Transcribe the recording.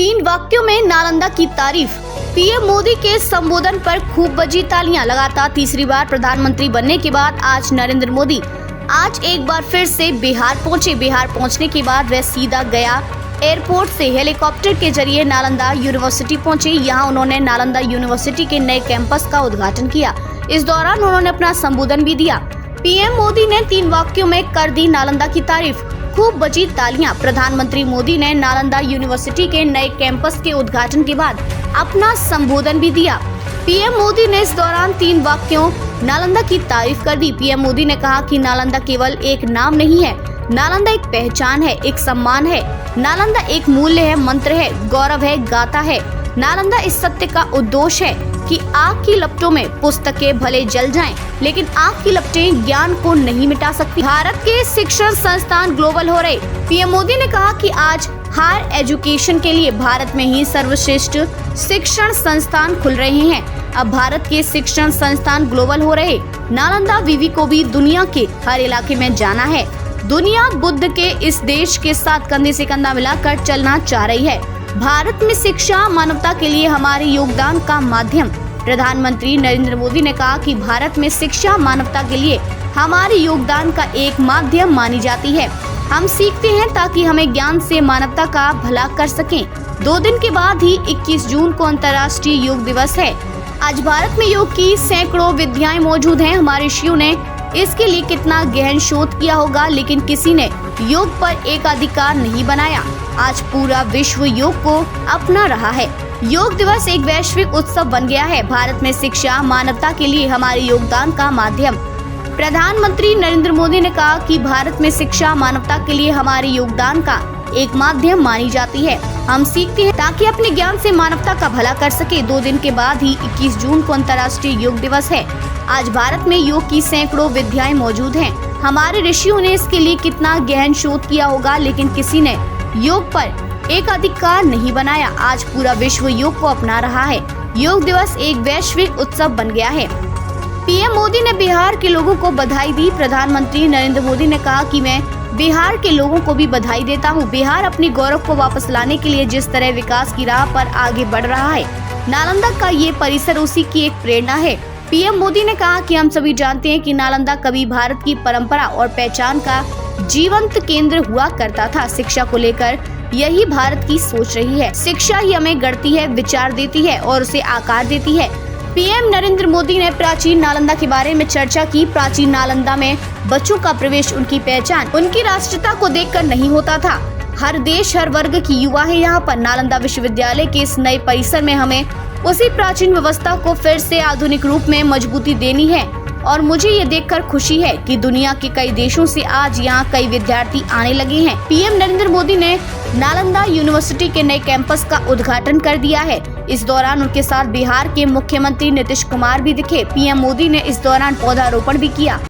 तीन वाक्यों में नालंदा की तारीफ। पीएम मोदी के संबोधन पर खूब बजी तालियां। लगातार तीसरी बार प्रधानमंत्री बनने के बाद आज नरेंद्र मोदी आज एक बार फिर से बिहार पहुंचे। बिहार पहुंचने के बाद वे सीधा गया एयरपोर्ट से हेलीकॉप्टर के जरिए नालंदा यूनिवर्सिटी पहुंचे। यहां उन्होंने नालंदा यूनिवर्सिटी के नए कैंपस का उद्घाटन किया। इस दौरान उन्होंने अपना संबोधन भी दिया। पीएम मोदी ने तीन वाक्यों में कर दी नालंदा की तारीफ। खूब बजी तालियां। प्रधानमंत्री मोदी ने नालंदा यूनिवर्सिटी के नए कैंपस के उद्घाटन के बाद अपना संबोधन भी दिया। पीएम मोदी ने इस दौरान तीन वाक्यों नालंदा की तारीफ कर दी। पीएम मोदी ने कहा कि नालंदा केवल एक नाम नहीं है, नालंदा एक पहचान है, एक सम्मान है, नालंदा एक मूल्य है, मंत्र है, गौरव है, गाथा है। नालंदा इस सत्य का उद्घोष है कि आग की लपटों में पुस्तकें भले जल जाएं, लेकिन आग की लपटें ज्ञान को नहीं मिटा सकती। भारत के शिक्षण संस्थान ग्लोबल हो रहे। पीएम मोदी ने कहा कि आज हायर एजुकेशन के लिए भारत में ही सर्वश्रेष्ठ शिक्षण संस्थान खुल रहे हैं। अब भारत के शिक्षण संस्थान ग्लोबल हो रहे। नालंदा विवि को भी दुनिया के हर इलाके में जाना है। दुनिया बुद्ध के इस देश के साथ कंधे से कंधा मिलाकर चलना चाह रही है। भारत में शिक्षा मानवता के लिए हमारे योगदान का माध्यम। प्रधानमंत्री नरेंद्र मोदी ने कहा कि भारत में शिक्षा मानवता के लिए हमारे योगदान का एक माध्यम मानी जाती है। हम सीखते हैं ताकि हमें ज्ञान से मानवता का भला कर सकें। 2 दिन के बाद ही 21 जून को अंतर्राष्ट्रीय योग दिवस है। आज भारत में योग की सैकड़ों विद्याएं मौजूद हैं। हमारे ऋषियों ने इसके लिए कितना गहन शोध किया होगा, लेकिन किसी ने योग पर एकाधिकार नहीं बनाया। आज पूरा विश्व योग को अपना रहा है। योग दिवस एक वैश्विक उत्सव बन गया है। भारत में शिक्षा मानवता के लिए हमारे योगदान का माध्यम। प्रधानमंत्री नरेंद्र मोदी ने कहा कि भारत में शिक्षा मानवता के लिए हमारे योगदान का एक माध्यम मानी जाती है। हम सीखते हैं ताकि अपने ज्ञान से मानवता का भला कर सके। 2 दिन के बाद ही 21 जून को अंतर्राष्ट्रीय योग दिवस है। आज भारत में योग की सैकड़ों विद्याएं मौजूद हैं। हमारे ऋषियों ने इसके लिए कितना गहन शोध किया होगा, लेकिन किसी ने योग पर एकाधिकार नहीं बनाया। आज पूरा विश्व योग को अपना रहा है। योग दिवस एक वैश्विक उत्सव बन गया है। पीएम मोदी ने बिहार के लोगों को बधाई दी। प्रधानमंत्री नरेंद्र मोदी ने कहा कि मैं बिहार के लोगों को भी बधाई देता हूं। बिहार अपनी गौरव को वापस लाने के लिए जिस तरह विकास की राह पर आगे बढ़ रहा है, नालंदा का ये परिसर उसी की एक प्रेरणा है। पीएम मोदी ने कहा कि हम सभी जानते हैं कि नालंदा कभी भारत की परंपरा और पहचान का जीवंत केंद्र हुआ करता था। शिक्षा को लेकर यही भारत की सोच रही है। शिक्षा ही हमें गढ़ती है, विचार देती है और उसे आकार देती है। पीएम नरेंद्र मोदी ने प्राचीन नालंदा के बारे में चर्चा की। प्राचीन नालंदा में बच्चों का प्रवेश उनकी पहचान, उनकी राष्ट्रीयता को देखकर नहीं होता था। हर देश, हर वर्ग की युवा है यहाँ पर। नालंदा विश्वविद्यालय के इस नए परिसर में हमें उसी प्राचीन व्यवस्था को फिर से आधुनिक रूप में मजबूती देनी है और मुझे ये देखकर खुशी है कि दुनिया के कई देशों से आज यहाँ कई विद्यार्थी आने लगे हैं। पीएम नरेंद्र मोदी ने नालंदा यूनिवर्सिटी के नए कैंपस का उद्घाटन कर दिया है। इस दौरान उनके साथ बिहार के मुख्यमंत्री नीतीश कुमार भी दिखे। पीएम मोदी ने इस दौरान पौधारोपण भी किया।